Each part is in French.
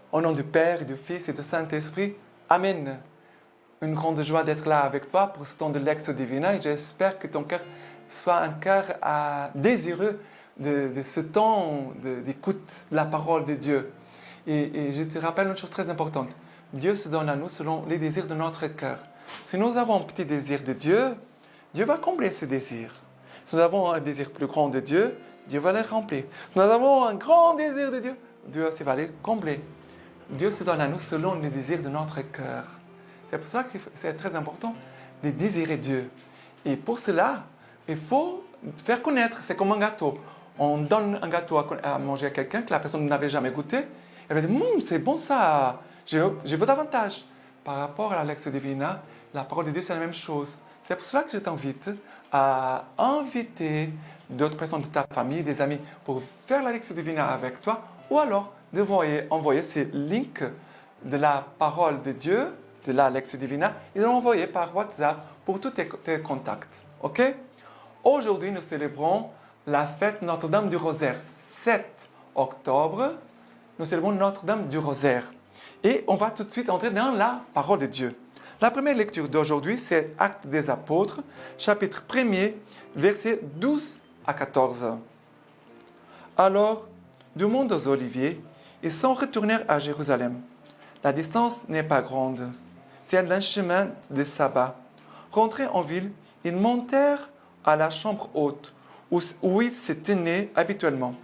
Au nom du Père, et du Fils et du Saint-Esprit, Amen. Une grande joie d'être là avec toi pour ce temps de Lectio Divina et j'espère que ton cœur soit un cœur désireux de ce temps d'écoute de la parole de Dieu. Et je te rappelle une chose très importante. Dieu se donne à nous selon les désirs de notre cœur. Si nous avons un petit désir de Dieu, Dieu va combler ce désir. Si nous avons un désir plus grand de Dieu, Dieu va le remplir. Si nous avons un grand désir de Dieu, Dieu aussi va le combler. Dieu se donne à nous selon les désirs de notre cœur. C'est pour cela que c'est très important de désirer Dieu. Et pour cela, il faut faire connaître. C'est comme un gâteau. On donne un gâteau à manger à quelqu'un que la personne n'avait jamais goûté. Elle va dire, c'est bon ça, je veux davantage. Par rapport à la Lectio Divina, la parole de Dieu, c'est la même chose. C'est pour cela que je t'invite à inviter d'autres personnes de ta famille, des amis, pour faire la Lectio Divina avec toi, ou alors de envoyer ces links de la parole de Dieu, de la Lectio Divina, et de l'envoyer par WhatsApp pour tous tes contacts. OK? Aujourd'hui, nous célébrons la fête Notre-Dame du Rosaire. 7 octobre, nous célébrons Notre-Dame du Rosaire. Et on va tout de suite entrer dans la parole de Dieu. La première lecture d'aujourd'hui, c'est Actes des Apôtres, chapitre 1er, versets 12 à 14. Alors, du mont des Oliviers, ils s'en retournèrent à Jérusalem. La distance n'est pas grande. C'est d'un chemin de sabbat. Rentrés en ville, ils montèrent à la chambre haute, où ils se tenaient habituellement.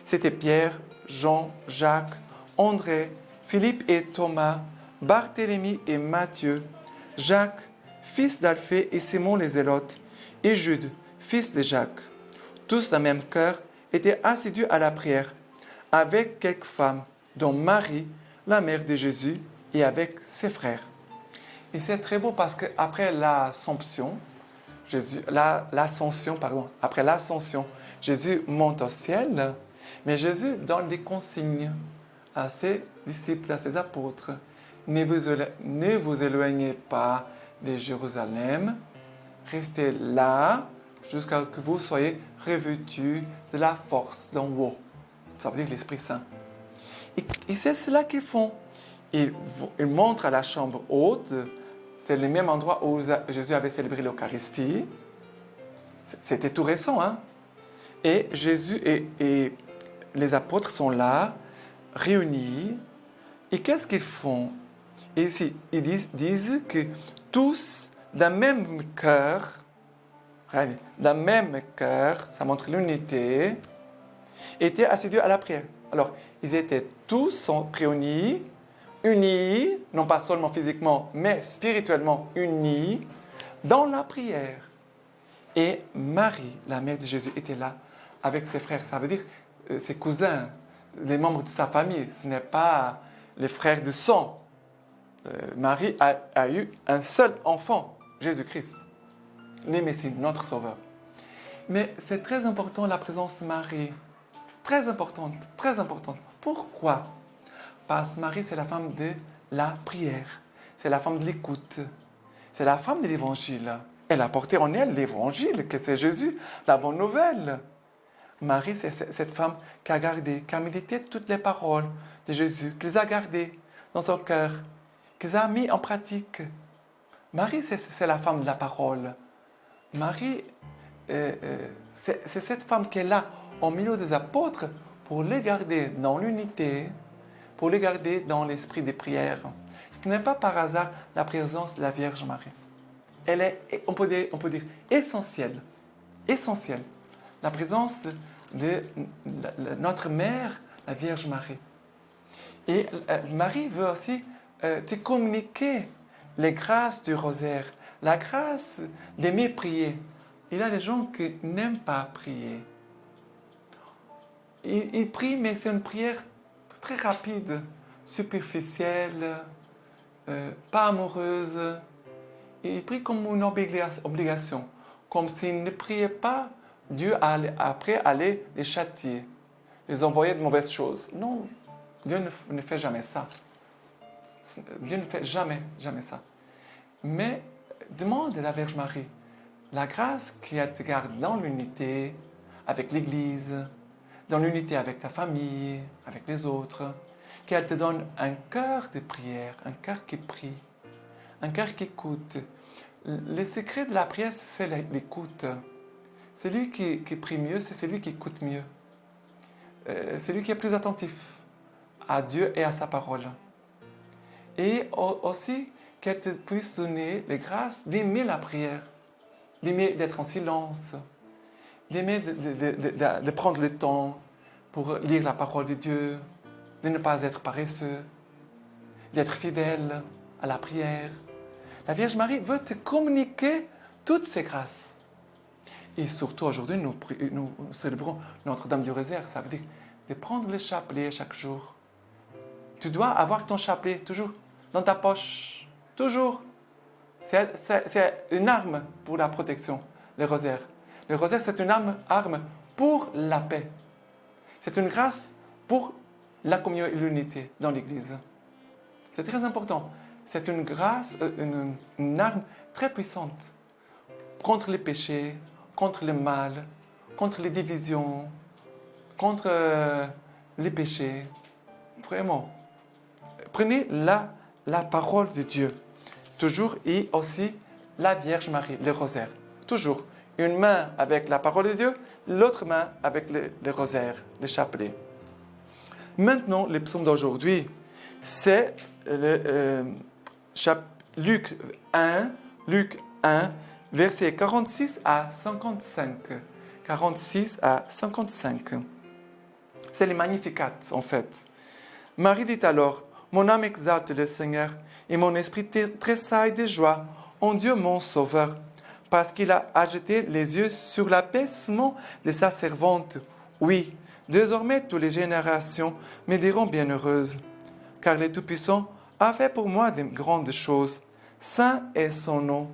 C'était Pierre, Jean, Jacques, André, Philippe et Thomas, Barthélemy et Matthieu, Jacques, fils d'Alphée et Simon les Zélotes, et Jude, fils de Jacques. Tous d'un même cœur étaient assidus à la prière, avec quelques femmes, dont Marie, la mère de Jésus, et avec ses frères. Et c'est très beau parce qu'après l'ascension, Jésus monte au ciel, mais Jésus donne des consignes à ses disciples, à ses apôtres. Ne vous éloignez pas de Jérusalem, restez là jusqu'à ce que vous soyez revêtus de la force d'en haut. Ça veut dire l'Esprit Saint. Et c'est cela qu'ils font. Ils montrent à la chambre haute, c'est le même endroit où Jésus avait célébré l'Eucharistie. C'était tout récent, hein? Et Jésus et les apôtres sont là, réunis. Et qu'est-ce qu'ils font? Et ici, ils disent que tous, d'un même cœur, ça montre l'unité, étaient assidus à la prière. Alors, ils étaient tous réunis, unis, non pas seulement physiquement, mais spirituellement unis, dans la prière. Et Marie, la mère de Jésus, était là avec ses frères. Ça veut dire ses cousins, les membres de sa famille. Ce n'est pas les frères de sang. Marie a eu un seul enfant, Jésus-Christ, le Messie, notre Sauveur. Mais c'est très important la présence de Marie. Très importante, très importante. Pourquoi? Parce que Marie, c'est la femme de la prière. C'est la femme de l'écoute. C'est la femme de l'Évangile. Elle a porté en elle l'Évangile, que c'est Jésus, la bonne nouvelle. Marie, c'est cette femme qui a gardé, qui a médité toutes les paroles de Jésus, qui les a gardées dans son cœur, qui les a mis en pratique. Marie, c'est la femme de la parole. Marie, c'est cette femme qui est là au milieu des apôtres pour les garder dans l'unité, pour les garder dans l'esprit des prières. Ce n'est pas par hasard la présence de la Vierge Marie. Elle est, on peut dire essentielle. Essentielle. La présence de notre mère, la Vierge Marie. Et Marie veut aussi te communiquer les grâces du rosaire, la grâce d'aimer prier. Il y a des gens qui n'aiment pas prier. Ils prient, mais c'est une prière très rapide, superficielle, pas amoureuse. Ils prient comme une obligation, comme s'ils ne priaient pas, Dieu allait après aller les châtier, les envoyer de mauvaises choses. Non, Dieu ne fait jamais ça. Dieu ne fait jamais ça. Mais demande à la Vierge Marie la grâce qui te garde dans l'unité avec l'Église, dans l'unité avec ta famille, avec les autres. qu'elle te donne un cœur de prière, un cœur qui prie, un cœur qui écoute. Le secret de la prière, c'est l'écoute. Celui qui prie mieux, c'est celui qui écoute mieux. C'est lui qui est plus attentif à Dieu et à sa parole. Et aussi qu'elle te puisse donner les grâces d'aimer la prière, d'aimer d'être en silence, d'aimer de prendre le temps pour lire la parole de Dieu, de ne pas être paresseux, d'être fidèle à la prière. La Vierge Marie veut te communiquer toutes ces grâces. Et surtout aujourd'hui, nous célébrons Notre-Dame du Rosaire. Ça veut dire de prendre le chapelet chaque jour. Tu dois avoir ton chapelet toujours dans ta poche. Toujours. C'est une arme pour la protection, le rosaire. Le rosaire, c'est une arme pour la paix. C'est une grâce pour la communion et l'unité dans l'Église. C'est très important. C'est une grâce, une arme très puissante contre les péchés, contre le mal, contre les divisions, contre les péchés. Vraiment. Prenez la parole de Dieu. Toujours, et aussi la Vierge Marie, le rosaire. Toujours. Une main avec la parole de Dieu, l'autre main avec le rosaire, le chapelet. Maintenant, le psaume d'aujourd'hui, c'est Luc 1, versets 46 à 55. 46 à 55. C'est les Magnificat, en fait. Marie dit alors, « Mon âme exalte le Seigneur, et mon esprit tressaille de joie en Dieu mon Sauveur, parce qu'il a jeté les yeux sur l'abaissement de sa servante. Oui, désormais toutes les générations me diront bienheureuse, car le Tout-Puissant a fait pour moi de grandes choses. Saint est son nom,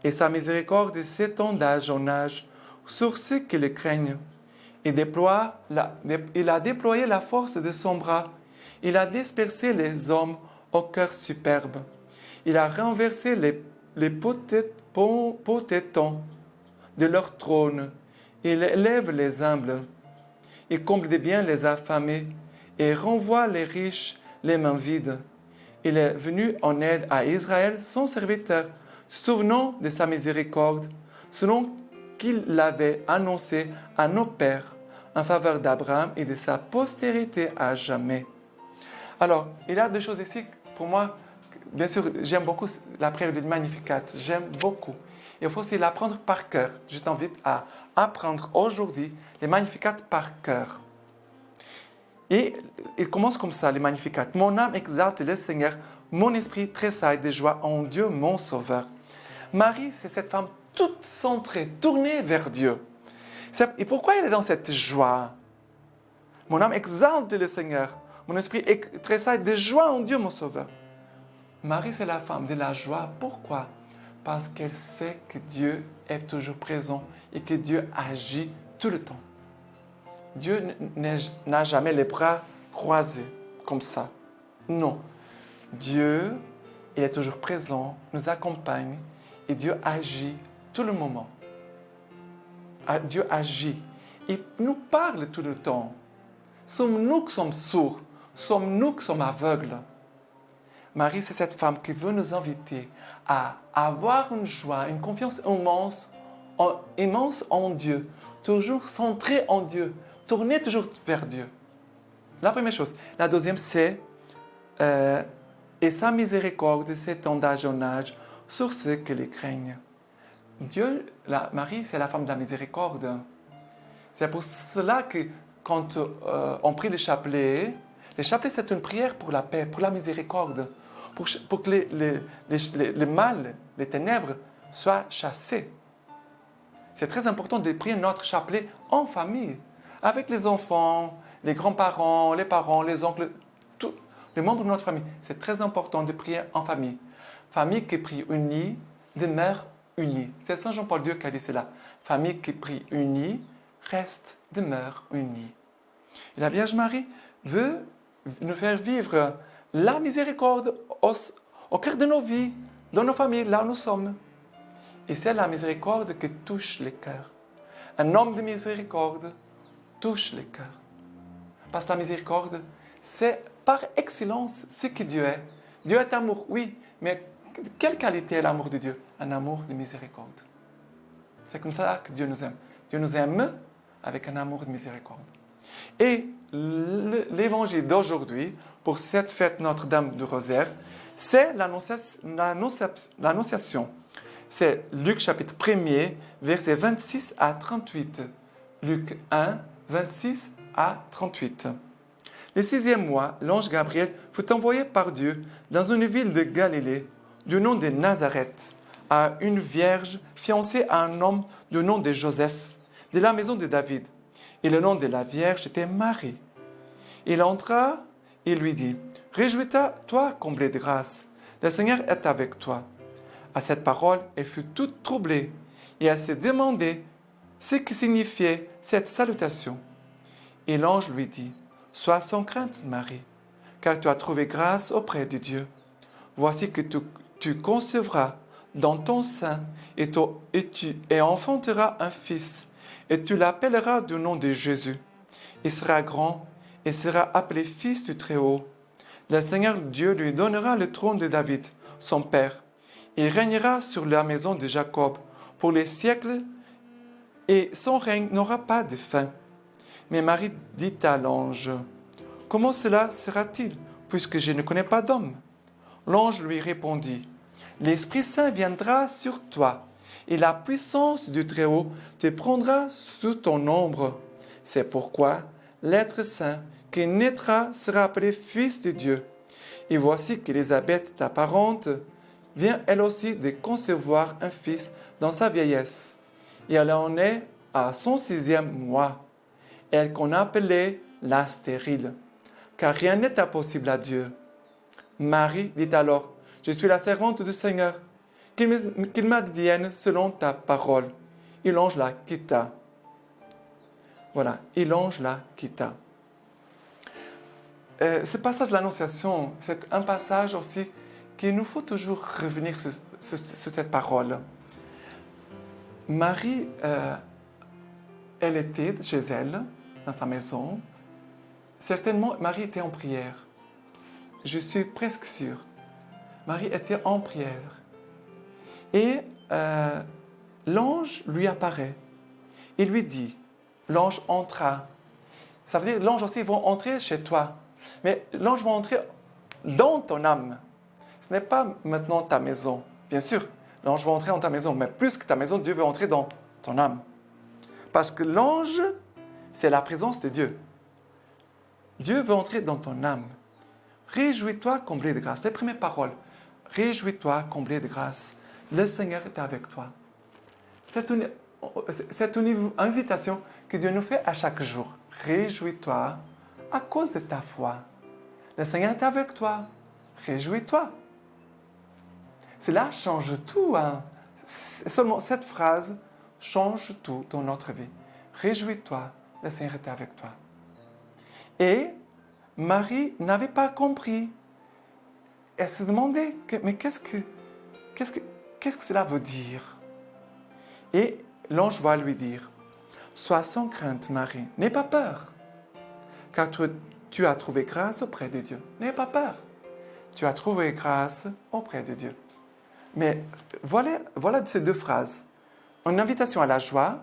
et sa miséricorde s'étend d'âge en âge sur ceux qui le craignent. Il a déployé la force de son bras. Il a dispersé les hommes au cœur superbe. Il a renversé les potentats de leur trône. Il élève les humbles. Il comble de bien les affamés et renvoie les riches les mains vides. Il est venu en aide à Israël, son serviteur, souvenant de sa miséricorde, selon qu'il l'avait annoncé à nos pères, en faveur d'Abraham et de sa postérité à jamais. Alors, il y a deux choses ici, pour moi, bien sûr, j'aime beaucoup la prière du Magnificat, j'aime beaucoup. Il faut aussi l'apprendre par cœur. Je t'invite à apprendre aujourd'hui les Magnificats par cœur. Et il commence comme ça, les Magnificats. « Mon âme exalte le Seigneur, mon esprit tressaille de joie en Dieu mon Sauveur. » Marie, c'est cette femme toute centrée, tournée vers Dieu. Et pourquoi elle est dans cette joie? « Mon âme exalte le Seigneur, mon esprit tressaille de joie en Dieu mon Sauveur. » Marie, c'est la femme de la joie. Pourquoi? Parce qu'elle sait que Dieu est toujours présent et que Dieu agit tout le temps. Dieu n'a jamais les bras croisés comme ça. Non. Dieu est toujours présent, nous accompagne et Dieu agit tout le moment. Dieu agit et nous parle tout le temps. Sommes-nous qui sommes sourds? Sommes-nous qui sommes aveugles? Marie, c'est cette femme qui veut nous inviter à avoir une joie, une confiance immense en Dieu, toujours centrée en Dieu, tournée toujours vers Dieu. La première chose. La deuxième, c'est et sa miséricorde s'étend d'âge en âge sur ceux qui les craignent. Marie, c'est la femme de la miséricorde. C'est pour cela que quand on prie le chapelet, c'est une prière pour la paix, pour la miséricorde, pour que les mal, les ténèbres soient chassés. C'est très important de prier notre chapelet en famille, avec les enfants, les grands-parents, les parents, les oncles, tous les membres de notre famille. C'est très important de prier en famille. Famille qui prie unie demeure unie. C'est Saint Jean-Paul II qui a dit cela. Famille qui prie unie demeure unie. Et la Vierge Marie veut nous faire vivre la miséricorde au cœur de nos vies, dans nos familles, là où nous sommes. Et c'est la miséricorde qui touche les cœurs. Un homme de miséricorde touche les cœurs. Parce que la miséricorde, c'est par excellence ce que Dieu est. Dieu est amour, oui, mais quelle qualité est l'amour de Dieu? Un amour de miséricorde. C'est comme ça que Dieu nous aime. Dieu nous aime avec un amour de miséricorde. Et l'évangile d'aujourd'hui, pour cette fête Notre-Dame du Rosaire, c'est l'Annonciation. C'est Luc chapitre 1er, versets 26 à 38. Luc 1, 26 à 38. Le 6e mois, l'ange Gabriel fut envoyé par Dieu dans une ville de Galilée, du nom de Nazareth, à une vierge fiancée à un homme du nom de Joseph, de la maison de David. Et le nom de la vierge était Marie. Il entra et lui dit, « Réjouis-toi, toi, comblée de grâce, le Seigneur est avec toi. » À cette parole, elle fut toute troublée et elle se demandait ce que signifiait cette salutation. Et l'ange lui dit, « Sois sans crainte, Marie, car tu as trouvé grâce auprès de Dieu. Voici que tu concevras dans ton sein et enfanteras un fils, et tu l'appelleras du nom de Jésus. Il sera grand et sera appelé fils du Très-Haut. Le Seigneur Dieu lui donnera le trône de David, son père. Il régnera sur la maison de Jacob pour les siècles, et son règne n'aura pas de fin. » Mais Marie dit à l'ange, « Comment cela sera-t-il, puisque je ne connais pas d'homme ?» L'ange lui répondit, « L'Esprit Saint viendra sur toi, et la puissance du Très-Haut te prendra sous ton ombre. C'est pourquoi l'être saint qui naîtra sera appelé Fils de Dieu. Et voici qu'Élisabeth, ta parente, vient elle aussi de concevoir un fils dans sa vieillesse. Et elle en est à son 6e mois. Elle qu'on appelait la stérile, car rien n'est impossible à Dieu. Marie dit alors, « Je suis la servante du Seigneur, qu'il m'advienne selon ta parole. » Et l'ange la quitta. Voilà, et l'ange la quitta. Ce passage de l'Annonciation, c'est un passage aussi qu'il nous faut toujours revenir sur cette parole. Marie, elle était chez elle, dans sa maison. Certainement, Marie était en prière. Je suis presque sûr. Marie était en prière. Et l'ange lui apparaît. Il lui dit, l'ange entra. Ça veut dire l'ange aussi va entrer chez toi. Mais l'ange va entrer dans ton âme. Ce n'est pas maintenant ta maison. Bien sûr, l'ange va entrer dans ta maison. Mais plus que ta maison, Dieu veut entrer dans ton âme. Parce que l'ange, c'est la présence de Dieu. Dieu veut entrer dans ton âme. Réjouis-toi, comblé de grâce. Les premières paroles. Réjouis-toi, comblé de grâce. Le Seigneur est avec toi. C'est une invitation que Dieu nous fait à chaque jour. Réjouis-toi à cause de ta foi. Le Seigneur est avec toi. Réjouis-toi. Cela change tout. Hein? Seulement cette phrase change tout dans notre vie. Réjouis-toi, le Seigneur est avec toi. Et Marie n'avait pas compris. Elle se demandait, mais qu'est-ce que cela veut dire? Et l'ange va lui dire, « Sois sans crainte, Marie, n'aie pas peur, car tu as trouvé grâce auprès de Dieu. N'aie pas peur, tu as trouvé grâce auprès de Dieu. » Mais voilà ces deux phrases. Une invitation à la joie,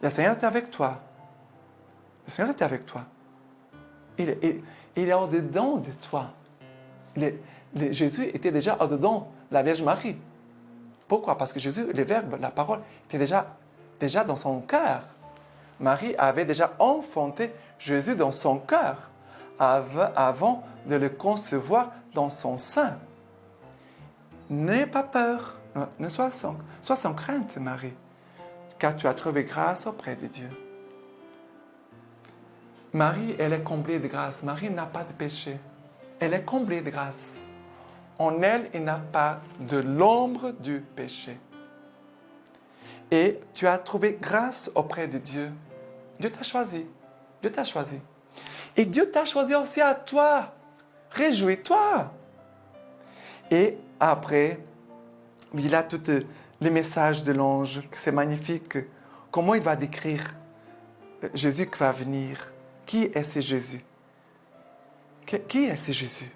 le Seigneur est avec toi. Le Seigneur est avec toi. Il est au-dedans de toi. Jésus était déjà au-dedans de la Vierge Marie. Pourquoi? Parce que Jésus, le Verbe, la parole, était déjà dans son cœur. Marie avait déjà enfanté Jésus dans son cœur avant de le concevoir dans son sein. N'aie pas peur, sois sans crainte, Marie, car tu as trouvé grâce auprès de Dieu. Marie, elle est comblée de grâce. Marie n'a pas de péché. Elle est comblée de grâce. En elle, il n'y a pas de l'ombre du péché. Et tu as trouvé grâce auprès de Dieu. Dieu t'a choisi. Dieu t'a choisi. Et Dieu t'a choisi aussi à toi. Réjouis-toi. Et après, il a tous les messages de l'ange. C'est magnifique. Comment il va décrire Jésus qui va venir. Qui est ce Jésus? Qui est ce Jésus?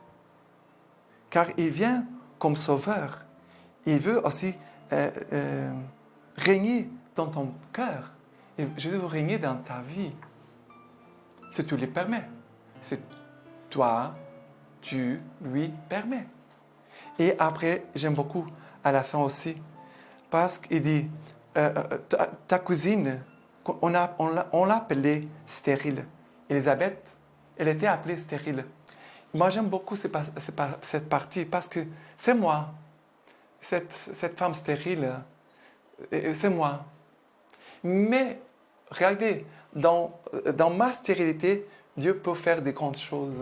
Car il vient comme sauveur. Il veut aussi régner dans ton cœur. Et Jésus veut régner dans ta vie. Si tu lui permets. Si toi, tu lui permets. Et après, j'aime beaucoup à la fin aussi, parce qu'il dit, ta cousine, on l'a appelée stérile. Élisabeth, elle était appelée stérile. Moi, j'aime beaucoup cette partie parce que c'est moi, cette femme stérile, c'est moi. Mais regardez, dans ma stérilité, Dieu peut faire des grandes choses.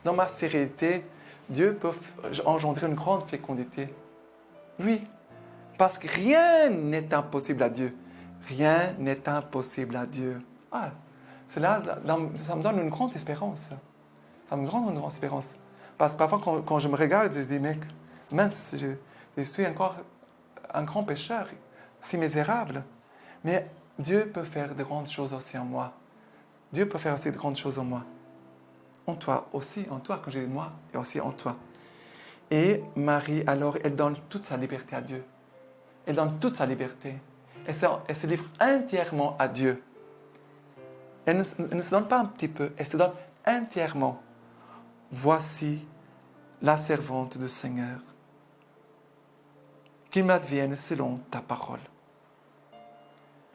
Dans ma stérilité, Dieu peut engendrer une grande fécondité. Oui, parce que rien n'est impossible à Dieu. Rien n'est impossible à Dieu. Ah, cela, ça me donne une grande espérance. Ça me donne une grande espérance. Parce que parfois, quand je me regarde, je dis, mec, mince, je suis encore un grand pécheur, si misérable. Mais Dieu peut faire de grandes choses aussi en moi. Dieu peut faire aussi de grandes choses en moi. En toi aussi, en toi, quand je dis moi, et aussi en toi. Et Marie, alors, elle donne toute sa liberté à Dieu. Elle donne toute sa liberté. Elle se livre entièrement à Dieu. Elle ne se donne pas un petit peu, elle se donne entièrement. Voici la servante du Seigneur. Qu'il m'advienne selon ta parole.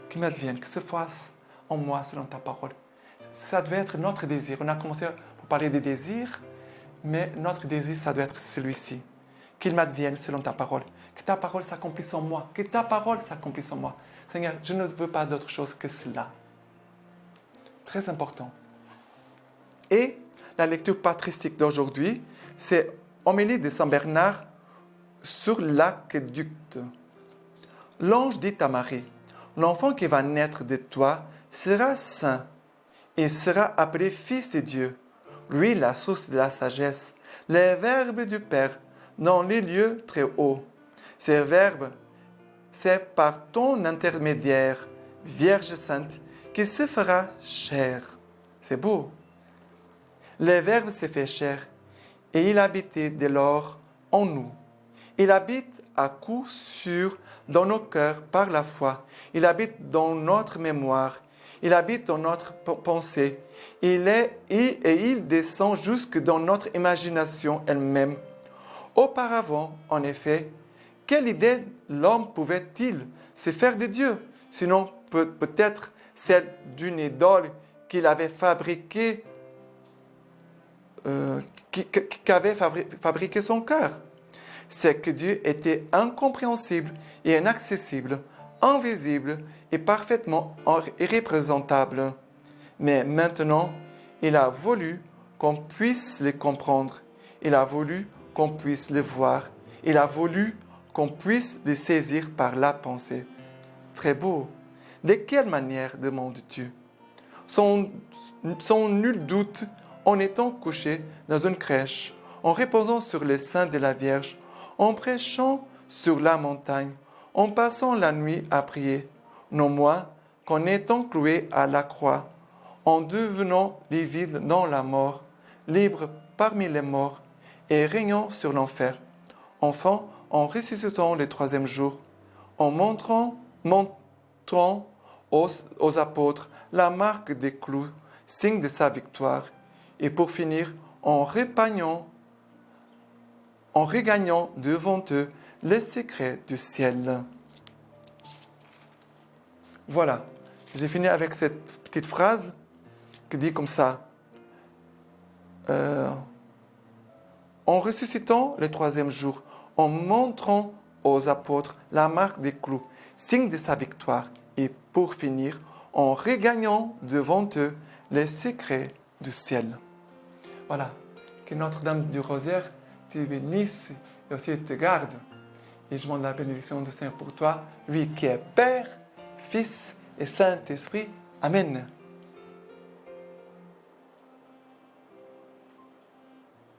Qu'il m'advienne, que se fasse en moi selon ta parole. Ça devait être notre désir. On a commencé pour parler des désirs, mais notre désir, ça doit être celui-ci. Qu'il m'advienne selon ta parole. Que ta parole s'accomplisse en moi. Que ta parole s'accomplisse en moi. Seigneur, je ne veux pas d'autre chose que cela. Très important. Et la lecture patristique d'aujourd'hui, c'est Homélie de Saint Bernard sur l'aqueduc. L'ange dit à Marie, l'enfant qui va naître de toi sera saint et sera appelé Fils de Dieu. Lui, la source de la sagesse, les verbes du Père dans les lieux très hauts. Ces verbes, c'est par ton intermédiaire, Vierge Sainte, qui se fera chair. C'est beau. Le Verbe s'est fait chair et il habitait dès lors en nous. Il habite à coup sûr dans nos cœurs par la foi. Il habite dans notre mémoire. Il habite dans notre pensée. Il descend jusque dans notre imagination elle-même. Auparavant, en effet, quelle idée l'homme pouvait-il se faire de Dieu, sinon peut-être celle d'une idole qu'il avait fabriquée, qu'avait fabriqué son cœur. C'est que Dieu était incompréhensible et inaccessible, invisible et parfaitement irreprésentable. Mais maintenant, il a voulu qu'on puisse le comprendre. Il a voulu qu'on puisse le voir. Il a voulu qu'on puisse le saisir par la pensée. Très beau. De quelle manière, demandes-tu? Sans nul doute, en étant couché dans une crèche, en reposant sur le sein de la Vierge, en prêchant sur la montagne, en passant la nuit à prier, non moins qu'en étant cloué à la croix, en devenant livide dans la mort, libre parmi les morts et régnant sur l'enfer. Enfin, en ressuscitant le troisième jour, en montrant aux apôtres la marque des clous, signe de sa victoire, et pour finir, en regagnant devant eux les secrets du ciel. Voilà, j'ai fini avec cette petite phrase qui dit comme ça. En ressuscitant le troisième jour, en montrant aux apôtres la marque des clous, signe de sa victoire, et pour finir, en regagnant devant eux les secrets du ciel. Voilà, que Notre-Dame du Rosaire te bénisse et aussi te garde. Et je demande la bénédiction du Seigneur pour toi, lui qui est Père, Fils et Saint-Esprit. Amen.